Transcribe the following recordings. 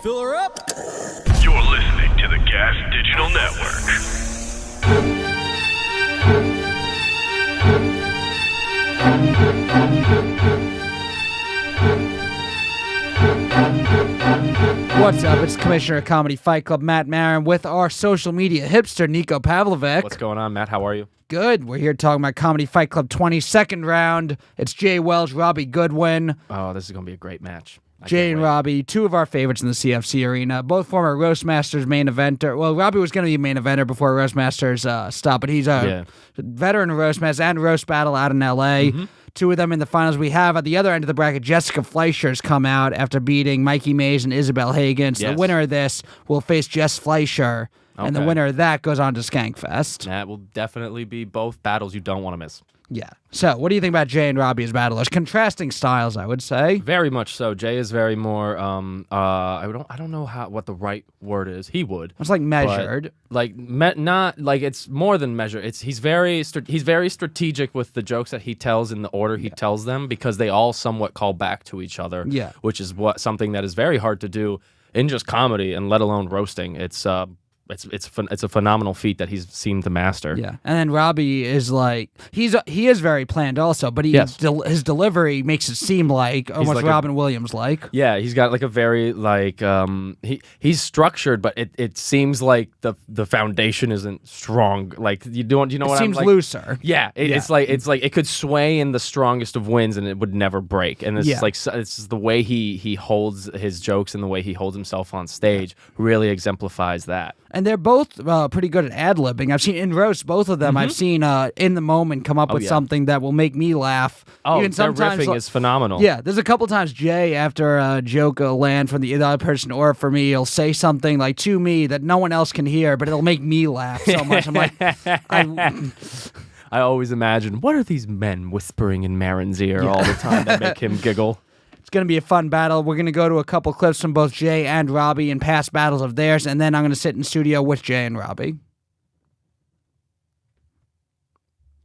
Fill her up. You're listening to the Gas Digital Network. What's up? It's Commissioner of Comedy Fight Club, Matt Marin, with our social media hipster, Nico Pavlovic. What's going on, Matt? How are you? Good. We're here talking about Comedy Fight Club 22nd round. It's Jay Welch, Robbie Goodwin. Oh, this is going to be a great match. Jay and Robbie, two of our favorites in the CFC arena, both former Roastmasters main eventer. Well, Robbie was going to be a main eventer before Roastmasters stopped, but he's a veteran of Roastmasters and Roast Battle out in LA. Mm-hmm. Two of them in the finals. We have at the other end of the bracket, Jessica Fleischer's come out after beating Mikey Mays and Isabel Hagen. So the winner of this will face Jess Fleischer, and the winner of that goes on to Skankfest. That will definitely be both battles you don't want to miss. Yeah. So, what do you think about Jay and Robbie as battlers? Contrasting styles, I would say. Very much so. Jay is very more. I don't know what the right word is. He would. It's like measured. Not like it's more than measured. He's very strategic with the jokes that he tells in the order he tells them, because they all somewhat call back to each other. Yeah. Which is something that is very hard to do in just comedy, and let alone roasting. It's a phenomenal feat that he's seemed to master. Yeah, and then Robbie is like he is very planned also, but his delivery makes it seem like almost like Robin Williams like. Yeah, he's got like a very he's structured, but it seems like the foundation isn't strong. Like you know what it seems I'm like? Looser. Yeah, it's like it could sway in the strongest of winds and it would never break. And it's the way he holds his jokes and the way he holds himself on stage really exemplifies that. And they're both pretty good at ad-libbing. I've seen in roast both of them. Mm-hmm. I've seen in the moment come up with something that will make me laugh. Oh, even their riffing is phenomenal. Yeah, there's a couple times Jay, after a joke will land from the other person or for me, he'll say something like to me that no one else can hear, but it'll make me laugh so much. I'm like, I always imagine, what are these men whispering in Marin's ear all the time that make him giggle? It's going to be a fun battle. We're going to go to a couple clips from both Jay and Robbie and past battles of theirs, and then I'm going to sit in studio with Jay and Robbie.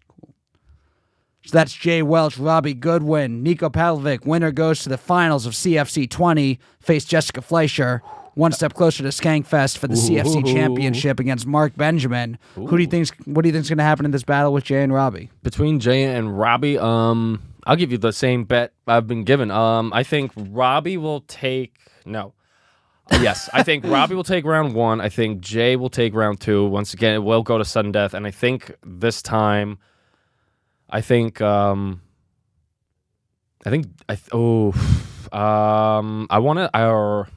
Cool. So that's Jay Welch, Robbie Goodwin, Nico Pavlovic. Winner goes to the finals of CFC 20, face Jessica Fleischer. One step closer to Skankfest for the CFC championship against Mark Benjamin. What do you think's going to happen in this battle with Jay and Robbie? Between Jay and Robbie, I'll give you the same bet I've been given. I think Robbie will take I think Robbie will take round one. I think Jay will take round two. Once again, it will go to sudden death, and I think this time, I want to,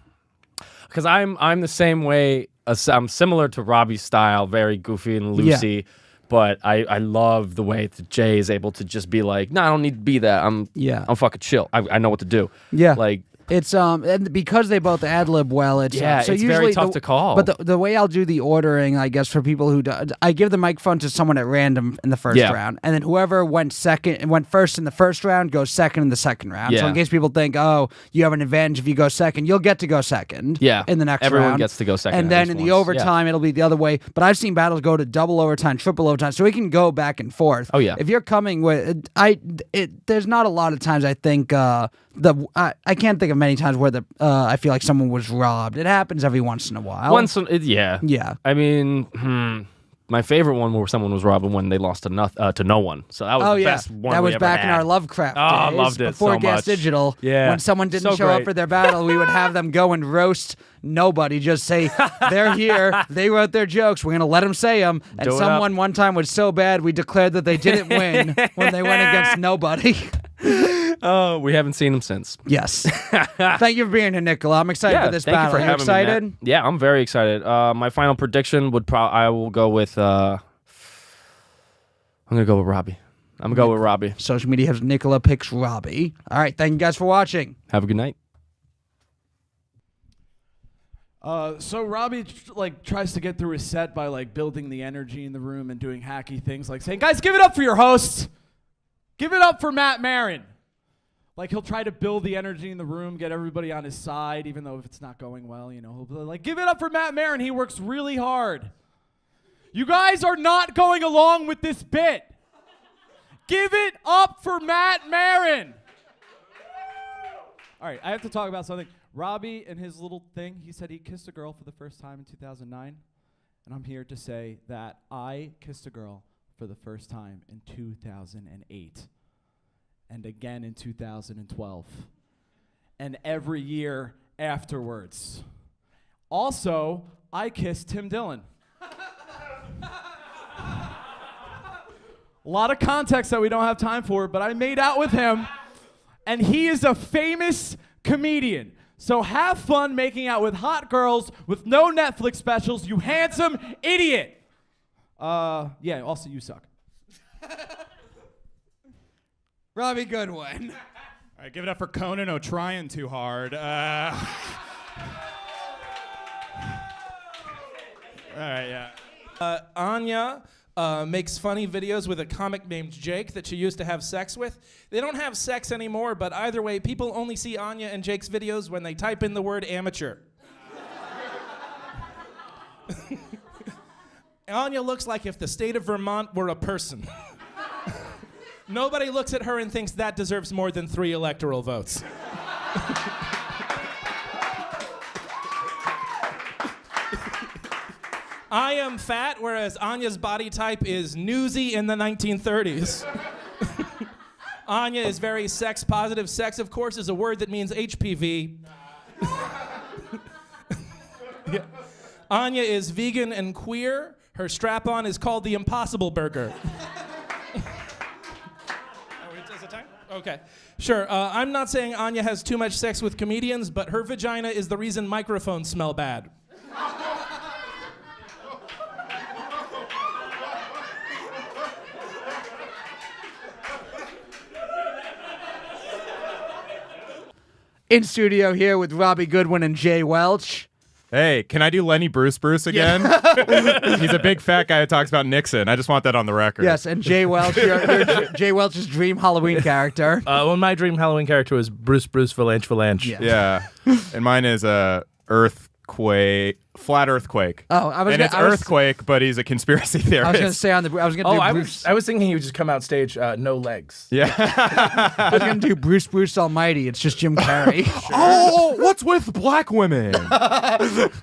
because I'm the same way. I'm similar to Robbie's style, very goofy and loosey. Yeah. But I love the way that Jay is able to just be like, no, I don't need to be that. I'm fucking chill. I know what to do. Yeah. Like, it's and because they both ad lib well, it's it's very tough to call. But the way I'll do the ordering, I guess, for people who I give the microphone to someone at random in the first round, and then whoever went first in the first round goes second in the second round. So in case people think, oh, you have an advantage if you go second, you'll get to go second. Yeah. In the next round, everyone gets to go second. And then in the overtime, it'll be the other way. But I've seen battles go to double overtime, triple overtime, so we can go back and forth. Oh yeah. If you're coming with there's not a lot of times I think. I can't think of many times where I feel like someone was robbed. It happens every once in a while. Yeah. I mean, my favorite one where someone was robbed when they lost to no one. So that was the best one. That was back in our Lovecraft days. I loved it before so Gas much. Digital. Yeah. When someone didn't show up for their battle, we would have them go and roast nobody. Just say, they're here. They wrote their jokes. We're going to let them say them. And someone one time was so bad, we declared that they didn't win when they went against nobody. Oh, we haven't seen him since. Yes. Thank you for being here, Nicola. I'm excited for this battle. Are you excited? Yeah, I'm very excited. My final prediction I will go with I'm going to go with Robbie. I'm going to go with Robbie. Social media has Nicola picks Robbie. All right, thank you guys for watching. Have a good night. So Robbie tries to get through his set by building the energy in the room and doing hacky things like saying, "Guys, give it up for your host. Give it up for Matt Marin." He'll try to build the energy in the room, get everybody on his side, even though if it's not going well, he'll be like, "Give it up for Matt Marin. He works really hard. You guys are not going along with this bit. Give it up for Matt Marin." All right, I have to talk about something. Robbie, in his little thing, he said he kissed a girl for the first time in 2009. And I'm here to say that I kissed a girl for the first time in 2008. And again in 2012. And every year afterwards. Also, I kissed Tim Dillon. A lot of context that we don't have time for, but I made out with him, and he is a famous comedian. So have fun making out with hot girls with no Netflix specials, you handsome idiot. Yeah, also you suck. Robbie Goodwin. All right, give it up for Conan trying too hard. All right, yeah. Anya makes funny videos with a comic named Jake that she used to have sex with. They don't have sex anymore, but either way, people only see Anya and Jake's videos when they type in the word amateur. Anya looks like if the state of Vermont were a person. Nobody looks at her and thinks that deserves more than 3 electoral votes. I am fat, whereas Anya's body type is newsy in the 1930s. Anya is very sex positive. Sex, of course, is a word that means HPV. Yeah. Anya is vegan and queer. Her strap-on is called the Impossible Burger. Is it time? Okay. Sure. I'm not saying Anya has too much sex with comedians, but her vagina is the reason microphones smell bad. In studio here with Robbie Goodwin and Jay Welch. Hey, can I do Lenny Bruce again? He's a big fat guy who talks about Nixon. I just want that on the record. Yes, and Jay Welch, you're Jay Welch's dream Halloween character. Well, my dream Halloween character was Bruce Valanche. Yeah. Yeah. And mine is flat earthquake. Oh, It's earthquake, but he's a conspiracy theorist. I was going to say I was thinking he would just come out stage no legs. Yeah. I was going to do Bruce Almighty. It's just Jim Carrey. Oh, what's with black women?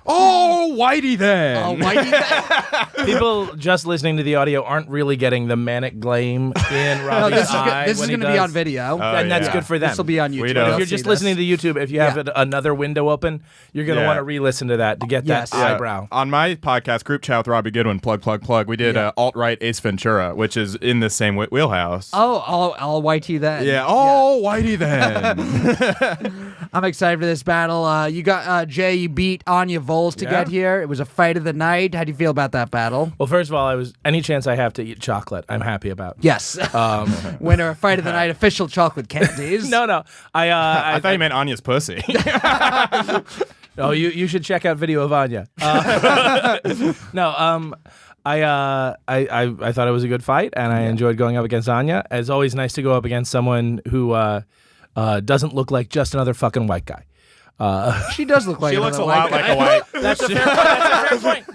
Oh, Whitey then. Oh, Whitey. People just listening to the audio aren't really getting the manic gleam in Robbie's eye. This is going to be on video. And that's yeah. good for them. This will be on YouTube. If you're just listening to YouTube, if you have another window open, you're going to want to re-listen to that to get that eyebrow. On my podcast, Group Chat with Robbie Goodwin, plug, we did alt-right Ace Ventura, which is in the same wheelhouse. Oh, all Whitey then. Yeah, Whitey then. I'm excited for this battle. You got Jay, you beat Anya Voles to get here. It was a fight of the night. How do you feel about that battle? Well, first of all, any chance I have to eat chocolate, I'm happy about. Yes. Winner of Fight of the Night, official chocolate candies. No. I thought you meant Anya's pussy. Oh, you should check out video of Anya. I thought it was a good fight, and I enjoyed going up against Anya. It's always nice to go up against someone who doesn't look like just another fucking white guy. She does look like She looks a lot like a white. That's a fair point.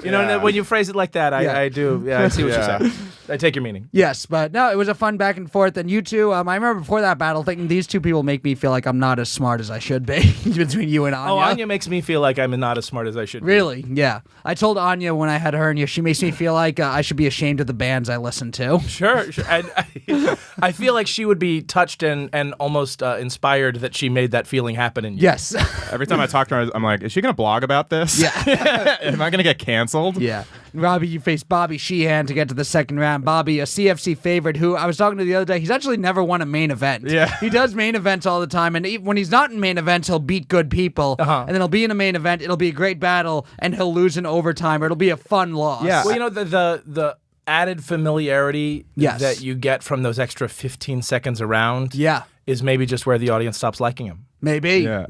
You know, when you phrase it like that, I do. Yeah, I see what you're saying. I take your meaning. Yes, but no, it was a fun back and forth. And you two, I remember before that battle thinking these two people make me feel like I'm not as smart as I should be between you and Anya. Oh, Anya makes me feel like I'm not as smart as I should be. Really? Yeah. I told Anya when I had her and she makes me feel like I should be ashamed of the bands I listen to. Sure. And I feel like she would be touched and almost inspired that she made that feeling happen in you. Yes. Every time I talk to her, I'm like, is she going to blog about this? Yeah. Am I going to get canceled? Yeah. Robbie, you face Bobby Sheehan to get to the second round. Bobby, a CFC favorite who I was talking to the other day, he's actually never won a main event. Yeah. He does main events all the time, and when he's not in main events, he'll beat good people, and then he'll be in a main event, it'll be a great battle, and he'll lose in overtime, or it'll be a fun loss. Yeah. Well, you know, the added familiarity that you get from those extra 15 seconds around is maybe just where the audience stops liking him. Maybe. Yeah.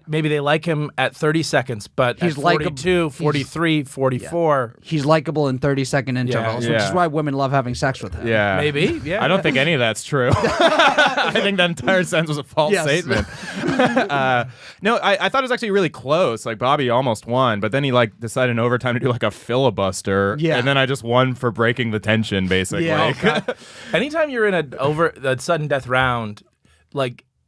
Maybe they like him at 30 seconds, but He's at 42, 43, 44. He's likable in 30-second intervals, which is why women love having sex with him. Yeah. Maybe. Yeah. I don't think any of that's true. I think that entire sentence was a false statement. No, I thought it was actually really close. Like, Bobby almost won, but then he decided in overtime to do a filibuster. Yeah. And then I just won for breaking the tension, basically. Yeah. Anytime you're in a sudden death round,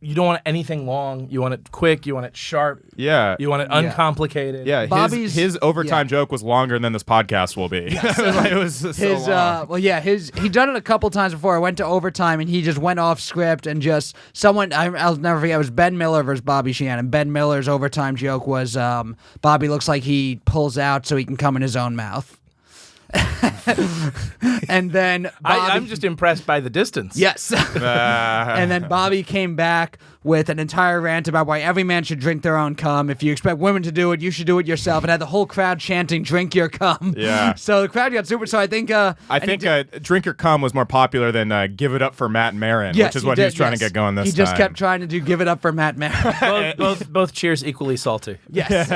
you don't want anything long. You want it quick. You want it sharp. Yeah. You want it uncomplicated. Yeah, his overtime joke was longer than this podcast will be. It was so long. He done it a couple times before. I went to overtime and he just went off script and just I'll never forget. It was Ben Miller versus Bobby Shannon. Ben Miller's overtime joke was Bobby looks like he pulls out so he can come in his own mouth. And then I'm just impressed by the distance. Yes. And then Bobby came back with an entire rant about why every man should drink their own cum. If you expect women to do it, you should do it yourself. And had the whole crowd chanting, "Drink your cum." Yeah. So the crowd got super. So I think "Drink Your Cum" was more popular than "Give It Up for Matt Marin," yes, which is what he was trying to get going this time. He just kept trying to do "Give It Up for Matt Marin." both cheers equally salty. Yes.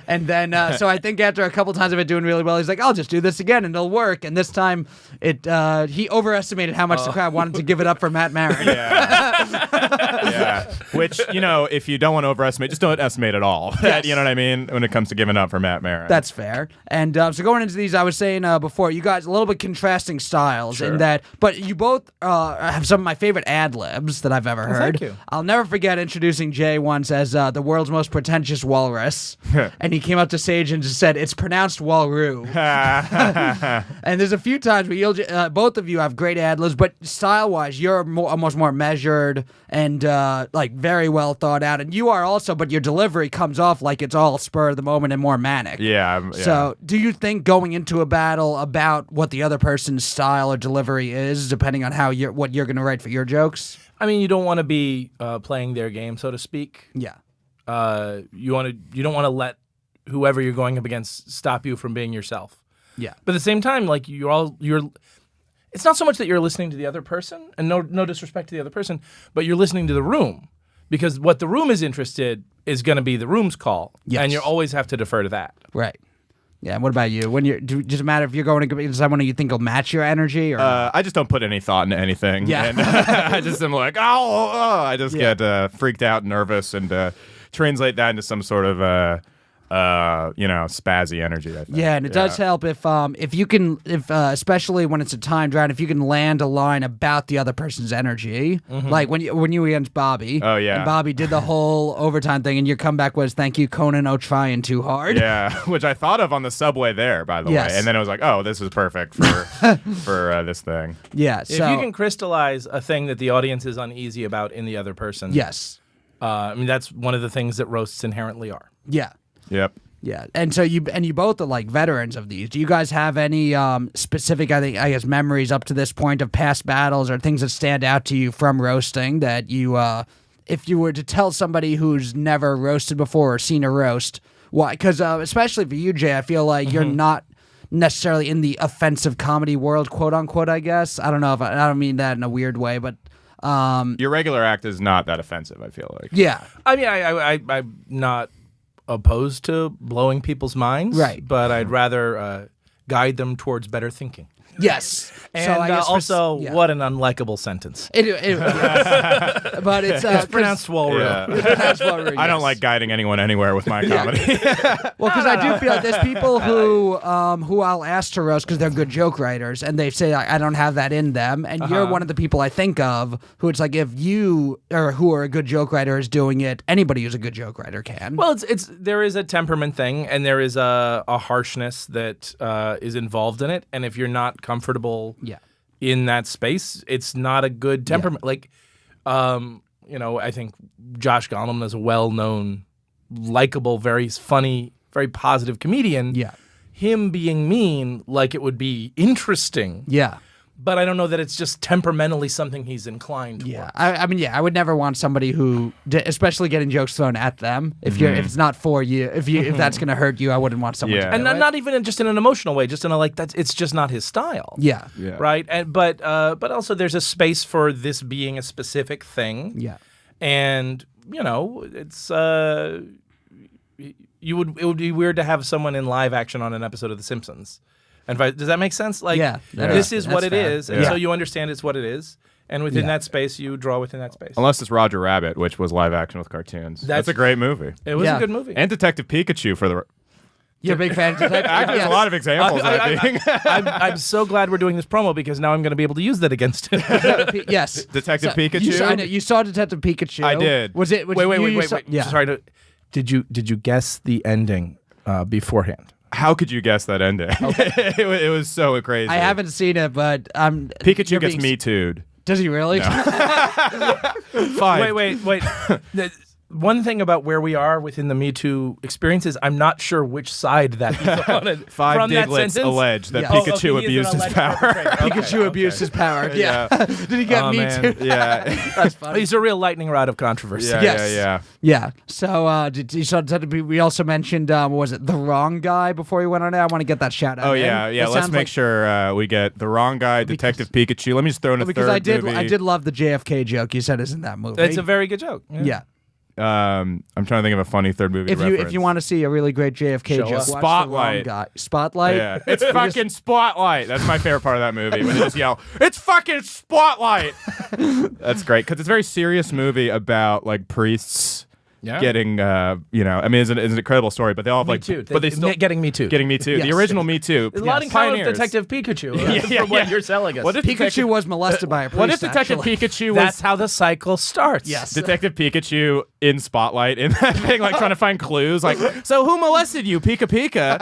And then so I think after a couple times of it doing really well, he's like, "I'll just do this again and it'll work." And this time he overestimated how much the crowd wanted to give it up for Matt Marin. Yeah. Which, if you don't want to overestimate, just don't estimate at all. Yes. You know what I mean? When it comes to giving up for Matt Marin. That's fair. And so going into these, I was saying before, you guys a little bit contrasting styles in that, but you both have some of my favorite ad libs that I've ever heard. Thank you. I'll never forget introducing Jay once as the world's most pretentious walrus, and he came up to stage and just said, "It's pronounced Walroo." And there's a few times where both of you have great ad libs, but style-wise, you're almost more measured and very well thought out, and you are also, but your delivery comes off like it's all spur of the moment and more manic. Yeah. So, do you think going into a battle about what the other person's style or delivery is, depending on what you're going to write for your jokes? I mean, you don't want to be playing their game, so to speak. Yeah. You don't want to let whoever you're going up against stop you from being yourself. Yeah. But at the same time, like it's not so much that you're listening to the other person, and no disrespect to the other person, but you're listening to the room, because what the room is interested is going to be the room's call, and you always have to defer to that. Right. Yeah. And what about you? Does it matter if you're going against someone who you think will match your energy? Or I just don't put any thought into anything. Yeah. And I just am like, I just get freaked out, nervous, and translate that into some sort of spazzy energy, I think. Yeah, and it does help if you can, especially when it's a timed round, if you can land a line about the other person's energy, like when you were against Bobby. Oh yeah, and Bobby did the whole overtime thing, and your comeback was "Thank you, Conan trying too hard." Yeah, which I thought of on the subway there, by the way, and then I was like, oh, this is perfect for this thing. Yeah, if you can crystallize a thing that the audience is uneasy about in the other person. Yes, I mean that's one of the things that roasts inherently are. Yeah. Yep. Yeah, and so you both are like veterans of these. Do you guys have any specific, I guess, memories up to this point of past battles or things that stand out to you from roasting that you, if you were to tell somebody who's never roasted before or seen a roast, why? Because especially for you, Jay, I feel like you're not necessarily in the offensive comedy world, quote unquote. I guess I don't know if I don't mean that in a weird way, but your regular act is not that offensive. I feel like. Yeah, I mean, I'm not opposed to blowing people's minds, right? But I'd rather guide them towards better thinking. Yes, and so I guess what an unlikable sentence. But it's pronounced Walroo. I don't like guiding anyone anywhere with my comedy. Well, because I do feel like there's people who I'll ask to roast because they're good joke writers, and they say I don't have that in them, and you're one of the people I think of who it's like if you or who are a good joke writer is doing it, anybody who's a good joke writer can. Well, there is a temperament thing, and there is a harshness that is involved in it, and if you're not comfortable in that space, it's not a good temperament. Like, I think Josh Goldman is a well-known, likable, very funny, very positive comedian. Yeah. Him being mean, like it would be interesting. Yeah. But I don't know that it's just temperamentally something he's inclined towards. Yeah, I would never want somebody who, especially getting jokes thrown at them. If it's not for you, if that's gonna hurt you, I wouldn't want someone. to and not even just in an emotional way, just in a it's just not his style. Yeah. Right. And but also there's a space for this being a specific thing. Yeah. And it's it would be weird to have someone in live action on an episode of The Simpsons. And does that make sense? Like, this is what it is, and so you understand it's what it is, and within that space, you draw within that space. Unless it's Roger Rabbit, which was live action with cartoons. That's a great movie. It was a good movie. And Detective Pikachu for the You're a big fan of Detective Actually, there's a lot of examples of that being. I'm so glad we're doing this promo because now I'm going to be able to use that against him. Yes. Detective Pikachu? You saw Detective Pikachu. I did. Was it? Wait. Yeah. Sorry. Did you guess the ending beforehand? How could you guess that ending? It was so crazy. I haven't seen it, but Pikachu gets Me Too'd. Does he really? Fine. Wait. One thing about where we are within the Me Too experience is I'm not sure which side that he's on. Five From that Diglets sentence? allege that Yeah. Pikachu abused his power. Pikachu abused his power. Yeah. Did he get Me man. Too? Yeah. That's funny. He's a real lightning rod of controversy. Yeah. Yeah. So did you saw Detective Pikachu? We also mentioned what was it, The Wrong Guy before we went on air. I want to get that shout out. Oh in. yeah. That Let's sounds make like- sure we get The Wrong Guy, Detective Pikachu. Let me just throw in a because third movie. I did love the JFK joke you said is in that movie. It's a very good joke. yeah. I'm trying to think of a funny third movie. If you want to see a really great JFK joke, us. watch Spotlight. The Wrong Guy. Spotlight. Yeah, it's fucking Spotlight. That's my favorite part of that movie. When they just yell, "It's fucking Spotlight!" That's great because it's a very serious movie about like priests getting, I mean, it's an incredible story. But they all have Me Too. but they still getting Me Too. getting Me Too. The Yes. original Me Too. a lot in common with Pioneers. Detective Pikachu. Yeah, from what yeah. you're selling us. What if Pikachu was molested by a priest. What if Detective actually. Pikachu was That's how the cycle starts. Yes. Detective Pikachu in Spotlight in that thing, like trying to find clues? Like, so who molested you, Pika Pika?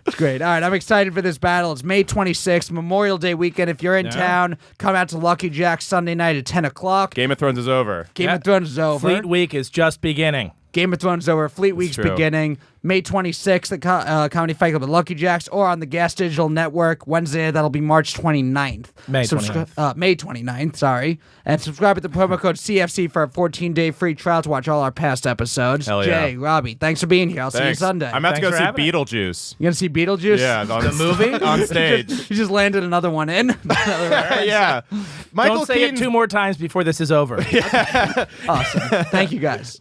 It's great. All right, I'm excited for this battle. It's May 26th, Memorial Day weekend. If you're in town, come out to Lucky Jack's Sunday night at 10 o'clock. Game of Thrones is over. Game of Thrones is over. Fleet Week is just beginning. Game of Thrones is over. Fleet Week's true. beginning. May 26th at Comedy Fight Club at Lucky Jack's or on the Gas Digital Network. Wednesday, that'll be March 29th. May 29th. May 29th, sorry. And subscribe with the promo code CFC for a 14-day free trial to watch all our past episodes. Hell yeah. Jay, Robbie, thanks for being here. I'll see you Thanks. Sunday. I'm about to Thanks go for see having me. Beetlejuice. You gonna see Beetlejuice? Yeah, The movie? on stage. You just landed another one in. Yeah, Michael Don't say Keaton. it 2 more times before this is over. Awesome. Thank you, guys.